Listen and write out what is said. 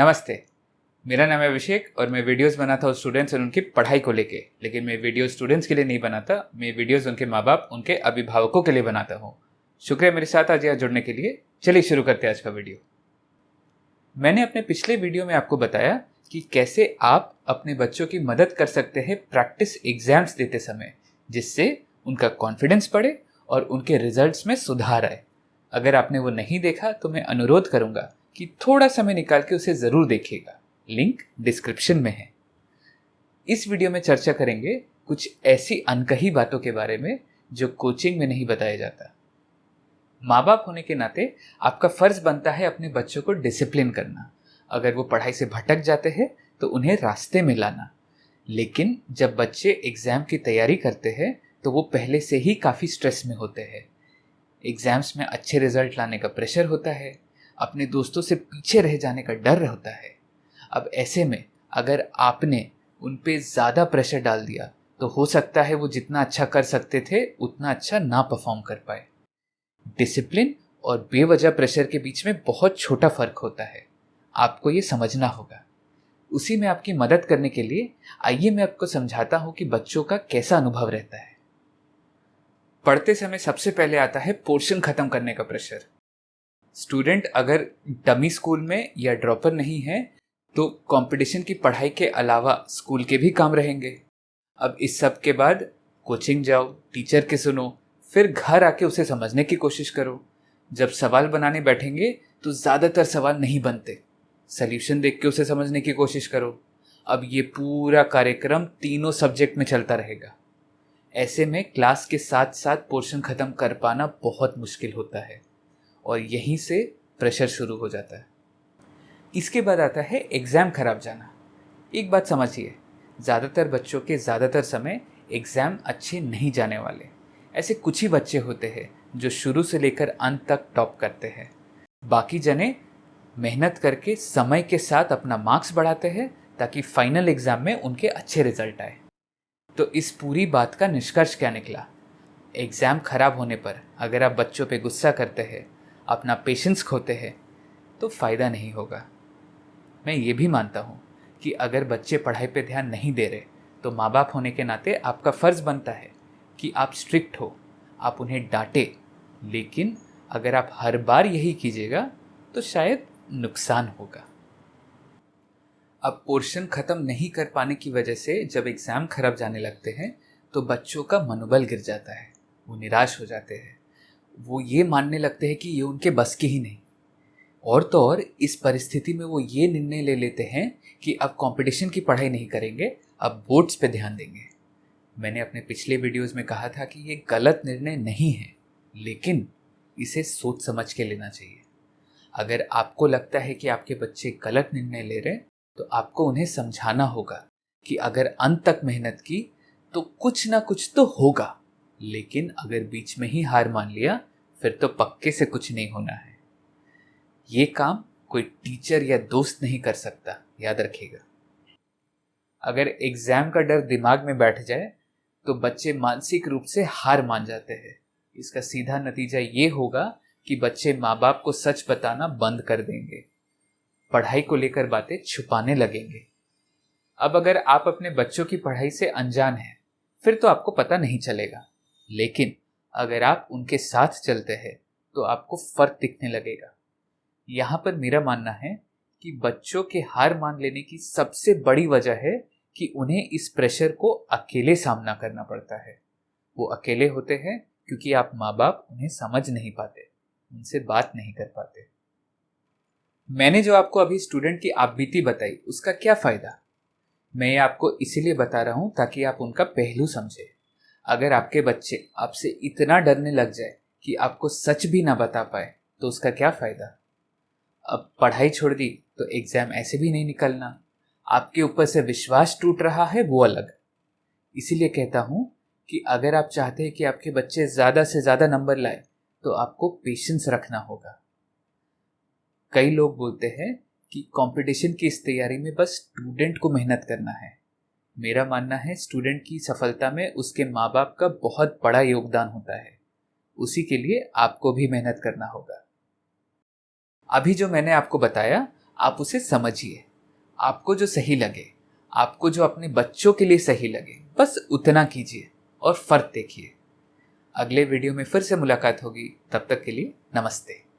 नमस्ते। मेरा नाम है अभिषेक और मैं वीडियोस बनाता हूँ स्टूडेंट्स और उनकी पढ़ाई को लेके। लेकिन मैं वीडियो स्टूडेंट्स के लिए नहीं बनाता, मैं वीडियोस उनके माँ बाप, उनके अभिभावकों के लिए बनाता हूँ। शुक्रिया मेरे साथ आज यहाँ जुड़ने के लिए। चलिए शुरू करते हैं आज का वीडियो। मैंने अपने पिछले वीडियो में आपको बताया कि कैसे आप अपने बच्चों की मदद कर सकते हैं प्रैक्टिस एग्जाम्स देते समय, जिससे उनका कॉन्फिडेंस बढ़े और उनके रिजल्ट्स में सुधार आए। अगर आपने वो नहीं देखा तो मैं अनुरोध करूंगा कि थोड़ा समय निकाल के उसे ज़रूर देखिएगा। लिंक डिस्क्रिप्शन में है। इस वीडियो में चर्चा करेंगे कुछ ऐसी अनकही बातों के बारे में जो कोचिंग में नहीं बताया जाता। माँ बाप होने के नाते आपका फर्ज बनता है अपने बच्चों को डिसिप्लिन करना। अगर वो पढ़ाई से भटक जाते हैं तो उन्हें रास्ते में लाना। लेकिन जब बच्चे एग्जाम की तैयारी करते हैं तो वो पहले से ही काफ़ी स्ट्रेस में होते हैं। एग्जाम्स में अच्छे रिजल्ट लाने का प्रेशर होता है, अपने दोस्तों से पीछे रह जाने का डर होता है। अब ऐसे में अगर आपने उन पे ज़्यादा प्रेशर डाल दिया तो हो सकता है वो जितना अच्छा कर सकते थे उतना अच्छा ना परफॉर्म कर पाए। डिसिप्लिन और बेवजह प्रेशर के बीच में बहुत छोटा फर्क होता है, आपको ये समझना होगा। उसी में आपकी मदद करने के लिए आइए मैं आपको समझाता हूँ कि बच्चों का कैसा अनुभव रहता है। पढ़ते समय सबसे पहले आता है पोर्शन खत्म करने का प्रेशर। स्टूडेंट अगर डमी स्कूल में या ड्रॉपर नहीं है तो कंपटीशन की पढ़ाई के अलावा स्कूल के भी काम रहेंगे। अब इस सब के बाद कोचिंग जाओ, टीचर के सुनो, फिर घर आके उसे समझने की कोशिश करो। जब सवाल बनाने बैठेंगे तो ज़्यादातर सवाल नहीं बनते, सल्यूशन देख के उसे समझने की कोशिश करो। अब ये पूरा कार्यक्रम तीनों सब्जेक्ट में चलता रहेगा। ऐसे में क्लास के साथ साथ पोर्शन ख़त्म कर पाना बहुत मुश्किल होता है और यहीं से प्रेशर शुरू हो जाता है। इसके बाद आता है एग्ज़ाम खराब जाना। एक बात समझिए, ज़्यादातर बच्चों के ज़्यादातर समय एग्ज़ाम अच्छे नहीं जाने वाले। ऐसे कुछ ही बच्चे होते हैं जो शुरू से लेकर अंत तक टॉप करते हैं। बाकी जने मेहनत करके समय के साथ अपना मार्क्स बढ़ाते हैं ताकि फाइनल एग्ज़ाम में उनके अच्छे रिजल्ट आए। तो इस पूरी बात का निष्कर्ष क्या निकला? एग्ज़ाम खराब होने पर अगर आप बच्चों पे गुस्सा करते हैं, अपना पेशेंस खोते हैं, तो फ़ायदा नहीं होगा। मैं ये भी मानता हूँ कि अगर बच्चे पढ़ाई पे ध्यान नहीं दे रहे तो माँ बाप होने के नाते आपका फ़र्ज़ बनता है कि आप स्ट्रिक्ट हो, आप उन्हें डांटे। लेकिन अगर आप हर बार यही कीजिएगा तो शायद नुकसान होगा। अब पोर्शन ख़त्म नहीं कर पाने की वजह से जब एग्ज़ाम खराब जाने लगते हैं तो बच्चों का मनोबल गिर जाता है, वो निराश हो जाते हैं, वो ये मानने लगते हैं कि ये उनके बस की ही नहीं। और तो और इस परिस्थिति में वो ये निर्णय ले लेते हैं कि अब कंपटीशन की पढ़ाई नहीं करेंगे, अब बोर्ड्स पे ध्यान देंगे। मैंने अपने पिछले वीडियोस में कहा था कि ये गलत निर्णय नहीं है, लेकिन इसे सोच समझ के लेना चाहिए। अगर आपको लगता है कि आपके बच्चे गलत निर्णय ले रहे हैं तो आपको उन्हें समझाना होगा कि अगर अंत तक मेहनत की तो कुछ ना कुछ तो होगा, लेकिन अगर बीच में ही हार मान लिया फिर तो पक्के से कुछ नहीं होना है। ये काम कोई टीचर या दोस्त नहीं कर सकता, याद रखिएगा। अगर एग्जाम का डर दिमाग में बैठ जाए तो बच्चे मानसिक रूप से हार मान जाते हैं। इसका सीधा नतीजा ये होगा कि बच्चे माँ बाप को सच बताना बंद कर देंगे, पढ़ाई को लेकर बातें छुपाने लगेंगे। अब अगर आप अपने बच्चों की पढ़ाई से अनजान हैं फिर तो आपको पता नहीं चलेगा, लेकिन अगर आप उनके साथ चलते हैं तो आपको फर्क दिखने लगेगा। यहाँ पर मेरा मानना है कि बच्चों के हार मान लेने की सबसे बड़ी वजह है कि उन्हें इस प्रेशर को अकेले सामना करना पड़ता है। वो अकेले होते हैं क्योंकि आप माँ बाप उन्हें समझ नहीं पाते, उनसे बात नहीं कर पाते। मैंने जो आपको अभी स्टूडेंट की आपबीती बताई उसका क्या फ़ायदा? मैं ये आपको इसीलिए बता रहा हूँ ताकि आप उनका पहलू समझें। अगर आपके बच्चे आपसे इतना डरने लग जाए कि आपको सच भी ना बता पाए तो उसका क्या फ़ायदा? अब पढ़ाई छोड़ दी तो एग्ज़ाम ऐसे भी नहीं निकलना, आपके ऊपर से विश्वास टूट रहा है वो अलग। इसीलिए कहता हूँ कि अगर आप चाहते हैं कि आपके बच्चे ज़्यादा से ज़्यादा नंबर लाए तो आपको पेशेंस रखना होगा। कई लोग बोलते हैं कि कंपटीशन की इस तैयारी में बस स्टूडेंट को मेहनत करना है। मेरा मानना है स्टूडेंट की सफलता में उसके माँ बाप का बहुत बड़ा योगदान होता है। उसी के लिए आपको भी मेहनत करना होगा। अभी जो मैंने आपको बताया आप उसे समझिए, आपको जो सही लगे, आपको जो अपने बच्चों के लिए सही लगे, बस उतना कीजिए और फर्क देखिए। अगले वीडियो में फिर से मुलाकात होगी, तब तक के लिए नमस्ते।